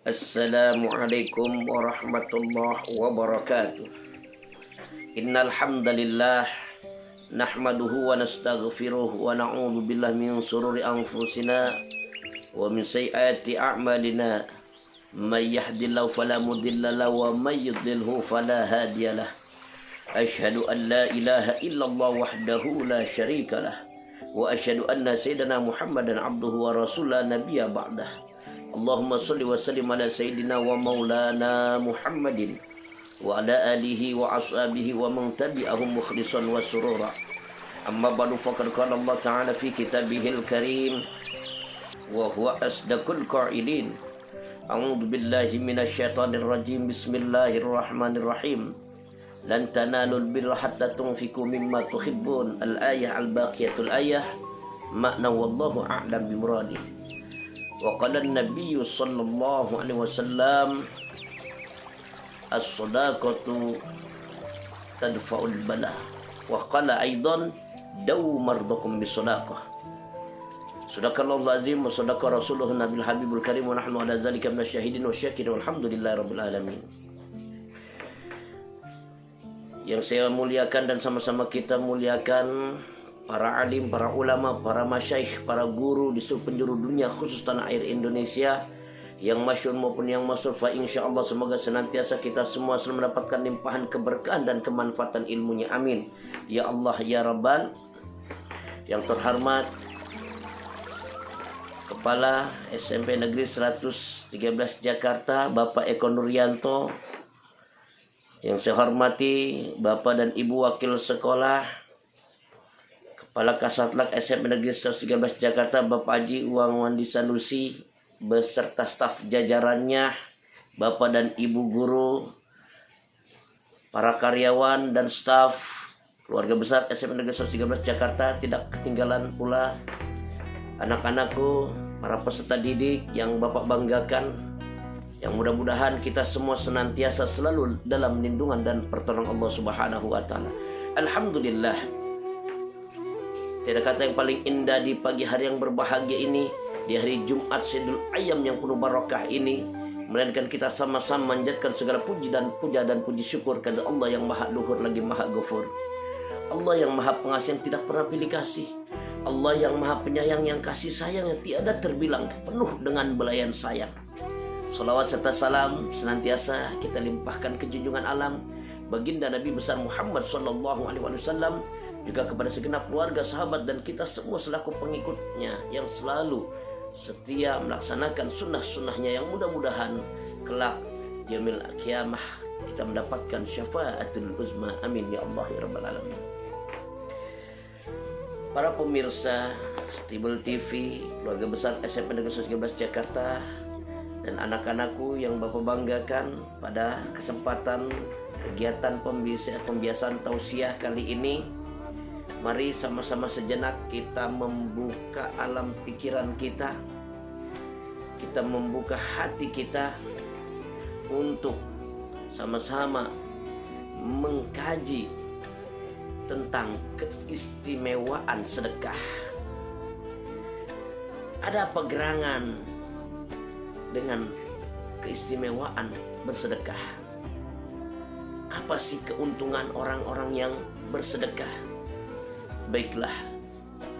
Assalamualaikum warahmatullahi wabarakatuh. Innal hamdalillah nahmaduhu wa nastaghfiruh wa na'udzu billahi min shururi anfusina wa min sayyiati a'malina. May yahdihillahu fala mudilla lahu wa may yudlilhu fala hadiyalah. Asyhadu an la ilaha illallah wahdahu la syarikalah wa asyhadu anna sayyidina Muhammadan abduhu wa rasulah nabiyya ba'dah. Allahumma salli wa sallim ala sayyidina wa maulana Muhammadin wa ala alihi wa ashabihi wa man tabi'ahum mukhlishan wa surura. Amma ba'du, faqad qala Allah ta'ala fi kitabihil karim wa huwa asdaqul qa'ilin. A'udzu billahi minasyaitonir rajim. Bismillahirrahmanirrahim. Lan tanalul birra hatta tunfiqu mimma tuhibbun. Al-ayah al-baqiyatul ayah. Makna wallahu a'lam bimuradi. Wa qala an-nabiy sallallahu alaihi wasallam as-sadaqatu tadfa'ul bala. Wa qala aidan daw mardakum bis-sadaqah. Sadaqallahu azim wa sadaqa rasuluhu nabil habibul karim wa nahnu ala zalika minasyahidin wa syakirin walhamdulillahi rabbil alamin. Yang saya muliakan dan sama-sama kita muliakan para alim, para ulama, para masyaikh, para guru di seluruh penjuru dunia, khusus tanah air Indonesia, yang masyhur maupun yang masyhur. Fa insyaallah semoga senantiasa kita semua selalu mendapatkan limpahan keberkahan dan kemanfaatan ilmunya, amin ya Allah ya Rabbal. Yang terhormat Kepala SMP Negeri 113 Jakarta, Bapak Eko Nuryanto. Yang saya hormati Bapak dan Ibu Wakil Sekolah, Kepala Kasatlank SMP Negeri 113 Jakarta, Bapak Haji Uang Wandi Sanusi, beserta staf jajarannya, Bapak dan Ibu guru, para karyawan dan staf, keluarga besar SMP Negeri 113 Jakarta, tidak ketinggalan pula anak-anakku, para peserta didik yang Bapak banggakan, yang mudah-mudahan kita semua senantiasa selalu dalam lindungan dan pertolongan Allah Subhanahu wa taala. Alhamdulillah. Tidak kata yang paling indah di pagi hari yang berbahagia ini, di hari Jumat Sayyidul Ayyam yang penuh barakah ini, melainkan kita sama-sama menjadikan segala puji dan puji syukur kepada Allah yang maha luhur lagi maha ghafur. Allah yang maha pengasih yang tidak pernah pilih kasih. Allah yang maha penyayang yang kasih sayang yang tiada terbilang, penuh dengan belayan sayang. Salawat serta salam senantiasa kita limpahkan ke junjungan alam baginda Nabi besar Muhammad sallallahu alaihi wasallam, juga kepada segenap keluarga, sahabat, dan kita semua selaku pengikutnya yang selalu setia melaksanakan sunnah-sunnahnya, yang mudah-mudahan kelak yaumil qiyamah kita mendapatkan syafaatul uzma, amin ya Allah ya rabbal alamin. Para pemirsa Stibel TV, keluarga besar SMP Negeri 113 Jakarta, dan anak-anakku yang Bapak banggakan, pada kesempatan kegiatan pembiasaan tausiah kali ini, mari sama-sama sejenak kita membuka alam pikiran kita, kita membuka hati kita untuk sama-sama mengkaji tentang keistimewaan sedekah. Ada apa gerangan dengan keistimewaan bersedekah? Apa sih keuntungan orang-orang yang bersedekah? Baiklah,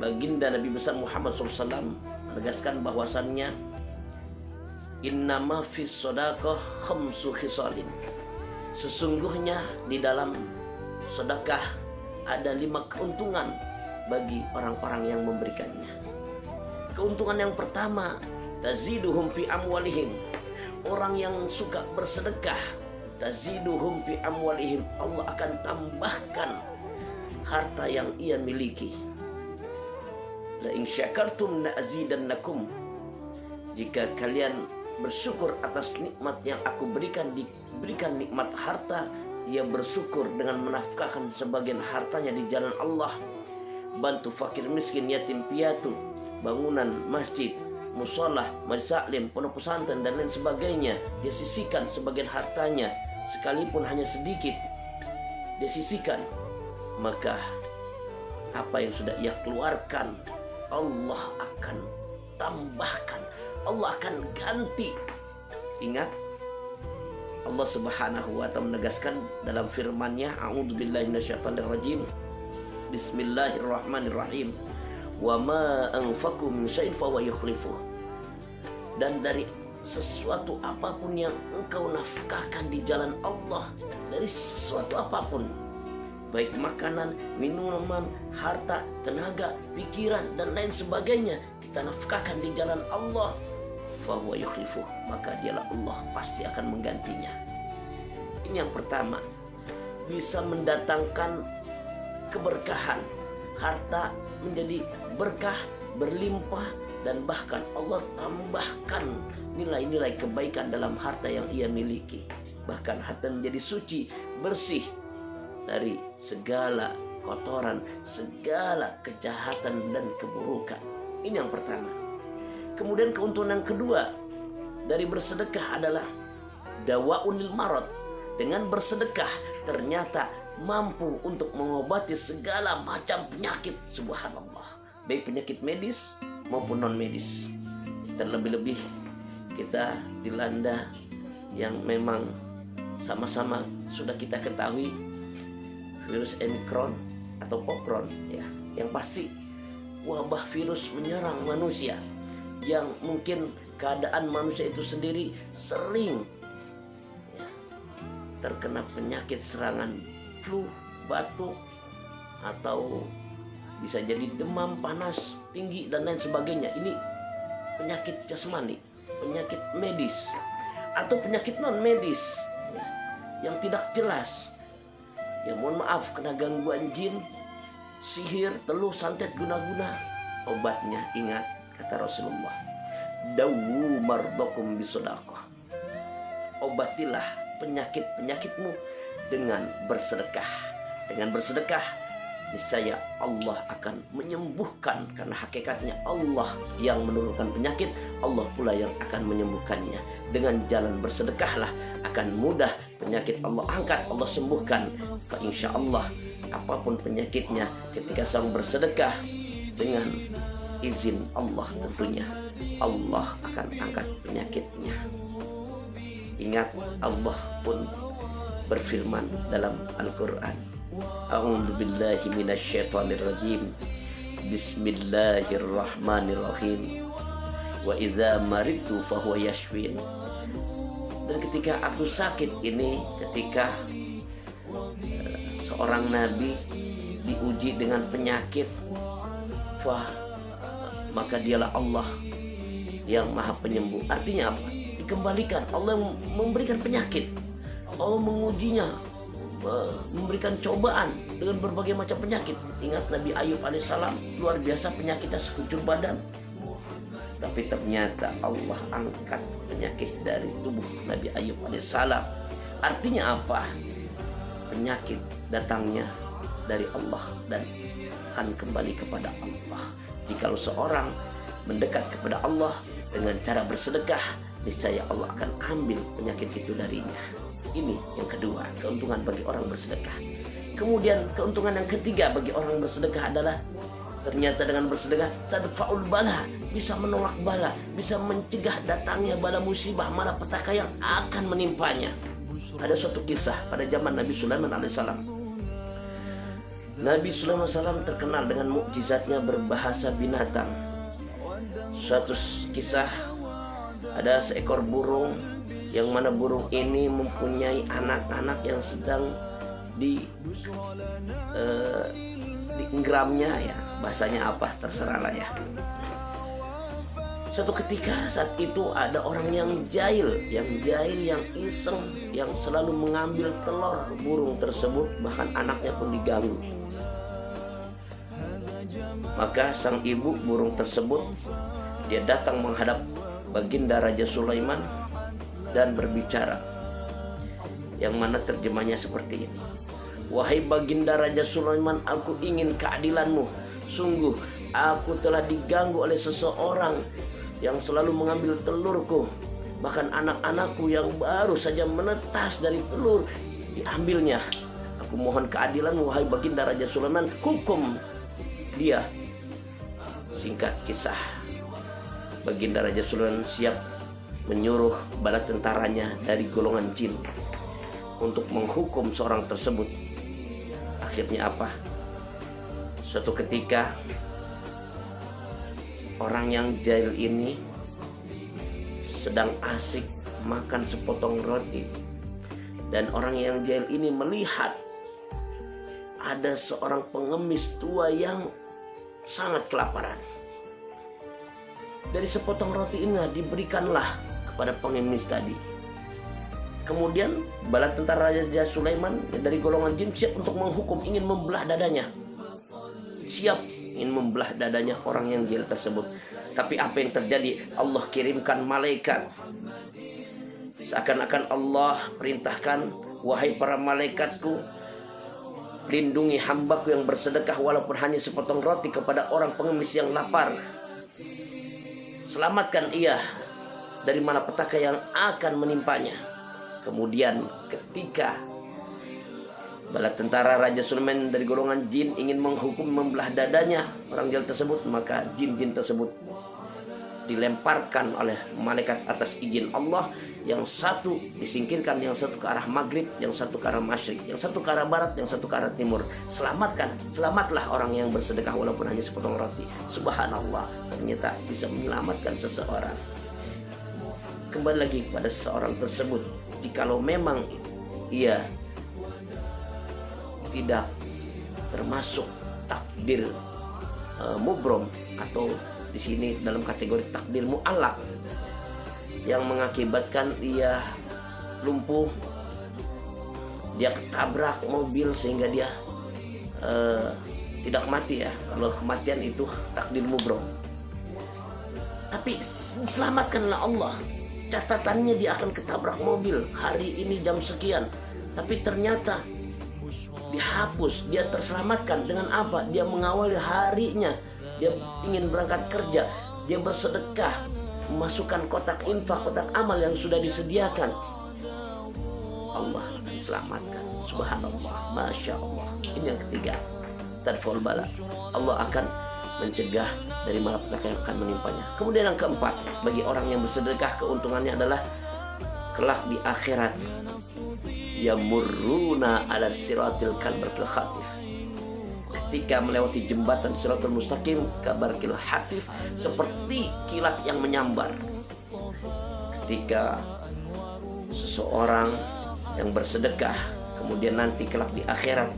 baginda Nabi besar Muhammad SAW menegaskan bahwasannya innama fis sadaqah khamsu khisalin. Sesungguhnya di dalam sedekah ada 5 keuntungan bagi orang-orang yang memberikannya. Keuntungan yang pertama, taziduhum fi amwalihim. Orang yang suka bersedekah, taziduhum fi amwalihim, Allah akan tambahkan harta yang ia miliki. La in syakartum la'azidannakum. Jika kalian bersyukur atas nikmat yang aku berikan, diberikan nikmat harta, ia bersyukur dengan menafkahkan sebagian hartanya di jalan Allah, bantu fakir miskin, yatim piatu, bangunan masjid, musolah, majlis taklim, pondok pesantren dan lain sebagainya. Dia sisihkan sebagian hartanya, sekalipun hanya sedikit dia sisihkan, maka apa yang sudah ia keluarkan Allah akan tambahkan, Allah akan ganti Ingat, Allah Subhanahu wa taala menegaskan dalam firman-Nya, a'udzubillahi minasyaitonirrajim. Bismillahirrahmanirrahim. Wa ma anfaqu min syai'in fa huwa yukhlifuh. Dan dari sesuatu apapun yang engkau nafkahkan di jalan Allah, dari sesuatu apapun, baik makanan, minuman, harta, tenaga, pikiran, dan lain sebagainya, kita nafkahkan di jalan Allah, fahuwa yukhlifuh, maka dialah Allah pasti akan menggantinya. Ini yang pertama, bisa mendatangkan keberkahan, harta menjadi berkah, berlimpah, dan bahkan Allah tambahkan nilai-nilai kebaikan dalam harta yang ia miliki. Bahkan harta menjadi suci, bersih dari segala kotoran, segala kejahatan dan keburukan. Ini yang pertama. Kemudian keuntungan yang kedua dari bersedekah adalah dawaunil marad. Dengan bersedekah ternyata mampu untuk mengobati segala macam penyakit, subhanallah, baik penyakit medis maupun non medis. Terlebih-lebih kita dilanda yang memang sama-sama sudah kita ketahui, virus Omicron atau Omicron ya, yang pasti wabah virus menyerang manusia yang mungkin keadaan manusia itu sendiri sering ya, terkena penyakit serangan flu, batuk, atau bisa jadi demam, panas tinggi dan lain sebagainya. Ini penyakit jasmani, penyakit medis atau penyakit non medis ya, yang tidak jelas. Ya mohon maaf, kena gangguan jin, sihir, teluh, santet, guna-guna. Obatnya ingat, kata Rasulullah, dawu mardokum bisodaqah. Obatilah penyakit-penyakitmu dengan bersedekah. Dengan bersedekah, niscaya Allah akan menyembuhkan, karena hakikatnya Allah yang menurunkan penyakit, Allah pula yang akan menyembuhkannya. Dengan jalan bersedekahlah akan mudah penyakit Allah angkat, Allah sembuhkan. Fa insya Allah apapun penyakitnya, ketika sang bersedekah dengan izin Allah tentunya, Allah akan angkat penyakitnya. Ingat, Allah pun berfirman dalam Al-Quran, a'udzu billahi minasyaitonir rajim. Bismillahirrahmanirrahim. Wa idza maridtu fahuwa yashfin. Dan ketika aku sakit ini, ketika seorang nabi diuji dengan penyakit, maka dialah Allah yang maha penyembuh. Artinya apa? Dikembalikan, Allah memberikan penyakit, Allah mengujinya, memberikan cobaan dengan berbagai macam penyakit. Ingat Nabi Ayub alaihissalam, luar biasa penyakitnya sekujur badan, tapi ternyata Allah angkat penyakit dari tubuh Nabi Ayub alaihissalam. Artinya apa? Penyakit datangnya dari Allah dan akan kembali kepada Allah. Jikalau seorang mendekat kepada Allah dengan cara bersedekah, niscaya Allah akan ambil penyakit itu darinya. Ini yang kedua, keuntungan bagi orang bersedekah. Kemudian keuntungan yang ketiga bagi orang bersedekah adalah ternyata dengan bersedekah tadfa'ul bala, bisa menolak bala, bisa mencegah datangnya bala musibah, malapetaka yang akan menimpanya. Ada suatu kisah pada zaman Nabi Sulaiman alaihissalam. Nabi Sulaiman alaihissalam terkenal dengan mukjizatnya berbahasa binatang. Suatu kisah, ada seekor burung yang mana burung ini mempunyai anak-anak yang sedang diinggramnya ya, bahasanya apa terserahlah ya. Suatu ketika saat itu ada orang yang jahil, yang iseng, yang selalu mengambil telur burung tersebut, bahkan anaknya pun diganggu. Maka sang ibu burung tersebut, dia datang menghadap baginda Raja Sulaiman dan berbicara, yang mana terjemahnya seperti ini. Wahai baginda Raja Sulaiman, aku ingin keadilanmu. Sungguh aku telah diganggu oleh seseorang yang selalu mengambil telurku. Bahkan anak-anakku yang baru saja menetas dari telur diambilnya. Aku mohon keadilan, wahai baginda Raja Sulaiman, hukum dia. Singkat kisah, baginda Raja Sulaiman siap menyuruh bala tentaranya dari golongan jin untuk menghukum seorang tersebut. Akhirnya apa? Suatu ketika orang yang jahil ini sedang asik makan sepotong roti, dan orang yang jahil ini melihat ada seorang pengemis tua yang sangat kelaparan. Dari sepotong roti ini diberikanlah kepada pengemis tadi. Kemudian bala tentara Raja Sulaiman dari golongan jin siap untuk menghukum, ingin membelah dadanya. Siap ingin membelah dadanya orang yang jahil tersebut. Tapi apa yang terjadi? Allah kirimkan malaikat. Seakan-akan Allah perintahkan, wahai para malaikatku, lindungi hambaku yang bersedekah walaupun hanya sepotong roti kepada orang pengemis yang lapar. Selamatkan ia dari malapetaka yang akan menimpanya. Kemudian ketika bala tentara Raja Sulaiman dari golongan jin ingin menghukum, membelah dadanya orang jahil tersebut, maka jin-jin tersebut dilemparkan oleh malaikat atas izin Allah. Yang satu disingkirkan, yang satu ke arah maghrib, yang satu ke arah masyrik, yang satu ke arah barat, yang satu ke arah timur. Selamatlah orang yang bersedekah walaupun hanya sepotong roti. Subhanallah, ternyata bisa menyelamatkan seseorang. Kembali lagi pada seseorang tersebut, jikalau memang ia tidak termasuk takdir mubrom, atau di sini dalam kategori takdir mu'allaq, yang mengakibatkan ia lumpuh, dia ketabrak mobil sehingga dia tidak mati ya. Kalau kematian itu takdir mubrom. Tapi selamatkanlah Allah. Catatannya dia akan ketabrak mobil hari ini jam sekian, tapi ternyata dihapus. Dia terselamatkan dengan apa? Dia mengawali harinya, dia ingin berangkat kerja, dia bersedekah, memasukkan kotak infak, kotak amal yang sudah disediakan. Allah akan selamatkan. Subhanallah, Masya Allah. Ini yang ketiga, tarful bala. Allah akan mencegah dari malapetaka yang akan menimpanya. Kemudian yang keempat, bagi orang yang bersedekah keuntungannya adalah kelak di akhirat, yamurruna ala siratil kalbarkil khatif. Ketika melewati jembatan Siratul Mustaqim, kabarkil hatif, seperti kilat yang menyambar. Ketika seseorang yang bersedekah kemudian nanti kelak di akhirat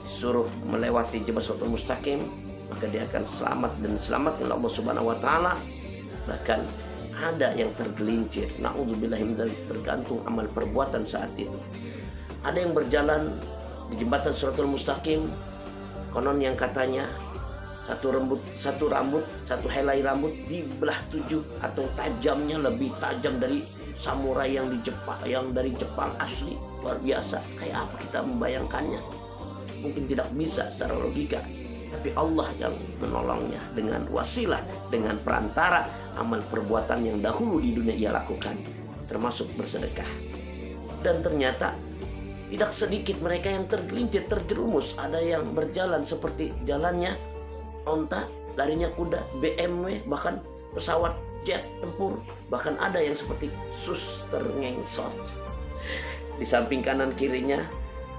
disuruh melewati jembatan Siratul Mustaqim, maka dia akan selamat dan diselamatkan Allah Subhanahu wa taala. Bahkan ada yang tergelincir, naudzubillah min dzalik, tergantung amal perbuatan saat itu. Ada yang berjalan di jembatan Siratul Mustaqim, konon yang katanya satu helai rambut dibelah 7, atau tajamnya lebih tajam dari samurai yang dari Jepang asli. Luar biasa. Kayak apa kita membayangkannya? Mungkin tidak bisa secara logika, tapi Allah yang menolongnya dengan wasilah, dengan perantara amal perbuatan yang dahulu di dunia ia lakukan, termasuk bersedekah. Dan ternyata tidak sedikit mereka yang tergelincir, terjerumus. Ada yang berjalan seperti jalannya onta, larinya kuda, BMW, bahkan pesawat jet tempur. Bahkan ada yang seperti suster ngengsot. Di samping kanan kirinya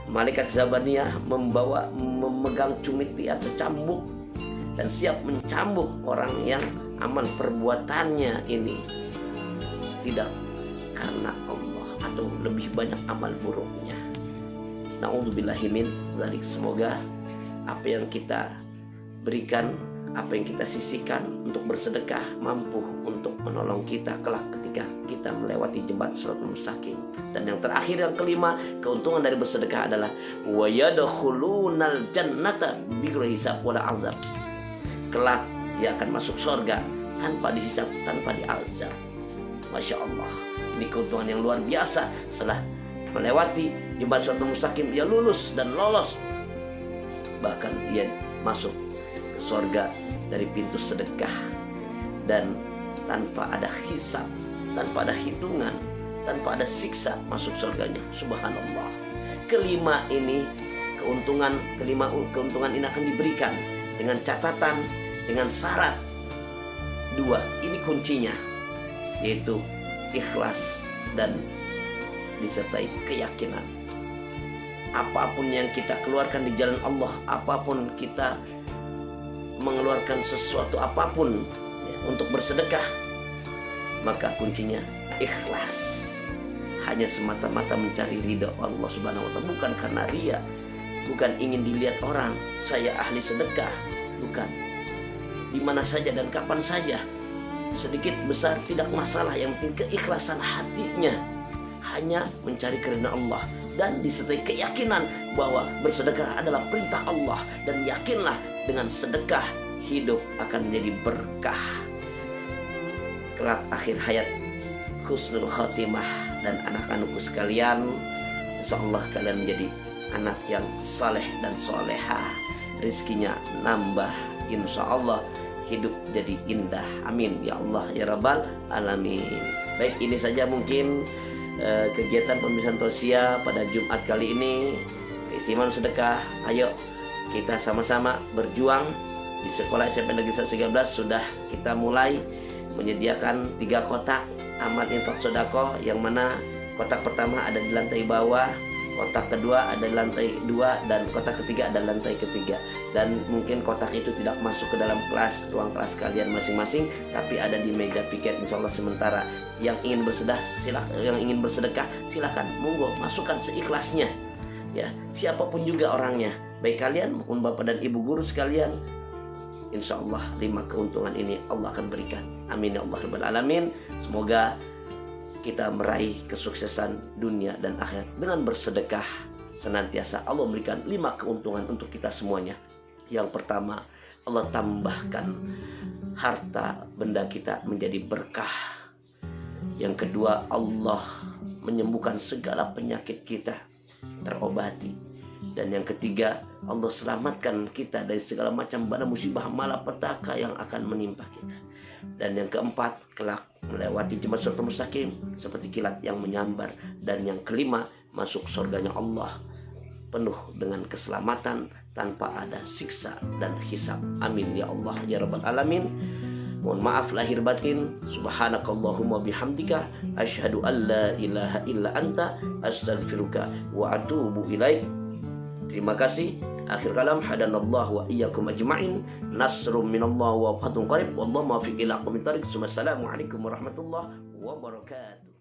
malaikat Zabaniyah memegang cumiti atau cambuk dan siap mencambuk orang yang amal perbuatannya ini tidak karena Allah atau lebih banyak amal buruknya. Na'udzubillahi min dzalik. Semoga apa yang kita berikan, apa yang kita sisihkan untuk bersedekah mampu untuk menolong kita kelak ketika kita melewati jembatan Siratul Mustaqim. Dan yang terakhir, yang kelima, keuntungan dari bersedekah adalah wa yadkhulunal jannata bighairi hisab wala azab. Kelak dia akan masuk surga tanpa dihisab, tanpa diazab. Masya Allah, ini keuntungan yang luar biasa. Setelah melewati jembatan Siratul Mustaqim, dia lulus dan lolos, bahkan dia masuk ke surga dari pintu sedekah, dan tanpa ada hisab, tanpa ada hitungan, tanpa ada siksa, masuk surganya. Subhanallah. Kelima ini keuntungan ini akan diberikan dengan catatan, dengan syarat dua. Ini kuncinya, yaitu ikhlas, dan disertai keyakinan. Apapun yang kita keluarkan di jalan Allah, apapun kita mengeluarkan sesuatu apapun ya, untuk bersedekah, maka kuncinya ikhlas. Hanya semata-mata mencari ridha Allah Subhanahu wa Ta'ala, bukan karena ria, bukan ingin dilihat orang saya ahli sedekah, bukan. Di mana saja dan kapan saja, sedikit besar tidak masalah, yang penting keikhlasan hatinya hanya mencari keridhaan Allah dan disertai keyakinan bahwa bersedekah adalah perintah Allah, dan yakinlah dengan sedekah hidup akan menjadi berkah. Kelak akhir hayat husnul khotimah, dan anak-anakku sekalian, insyaallah kalian menjadi anak yang saleh dan solehah, rizkinya nambah, insyaallah hidup jadi indah. Amin ya Allah ya Rabbal Alamin. Baik, ini saja mungkin kegiatan pembimbingan tausiah pada Jumat kali ini. Keistimewaan sedekah, ayo kita sama-sama berjuang. Di sekolah SMP Negeri 13 sudah kita mulai menyediakan 3 kotak amal infak sedekah, yang mana kotak pertama ada di lantai bawah, kotak kedua ada di lantai 2, dan kotak ketiga ada di lantai ketiga. Dan mungkin kotak itu tidak masuk ke dalam kelas, ruang kelas kalian masing-masing, tapi ada di meja piket insyaallah sementara. Yang ingin bersedekah silakan, monggo masukkan seikhlasnya ya, siapapun juga orangnya, baik kalian maupun bapak dan ibu guru sekalian. Insyaallah 5 keuntungan ini Allah akan berikan. Amin ya Allah rabbal alamin. Semoga kita meraih kesuksesan dunia dan akhirat dengan bersedekah. Senantiasa Allah berikan 5 keuntungan untuk kita semuanya. Yang pertama, Allah tambahkan harta benda kita menjadi berkah. Yang kedua, Allah menyembuhkan segala penyakit kita terobati. Dan yang ketiga, Allah selamatkan kita dari segala macam bala musibah malapetaka yang akan menimpa kita. Dan yang keempat, kelak melewati jembatan Shiratal Mustaqim seperti kilat yang menyambar. Dan yang kelima, masuk surganya Allah penuh dengan keselamatan tanpa ada siksa dan hisab. Amin ya Allah ya Rabbal Alamin. Mohon maaf lahir batin. Subhanakallahumma bihamdika asyhadu an la ilaha illa anta astaghfiruka wa atubu ilaik. Terima kasih. Akhir kalam, hadanallahu wa iyyakum ajma'in. Nasrum minallah wa fathun qarib. Wallahu muwaffiq ila aqwamit thariq. Wassalamualaikum warahmatullahi wabarakatuh.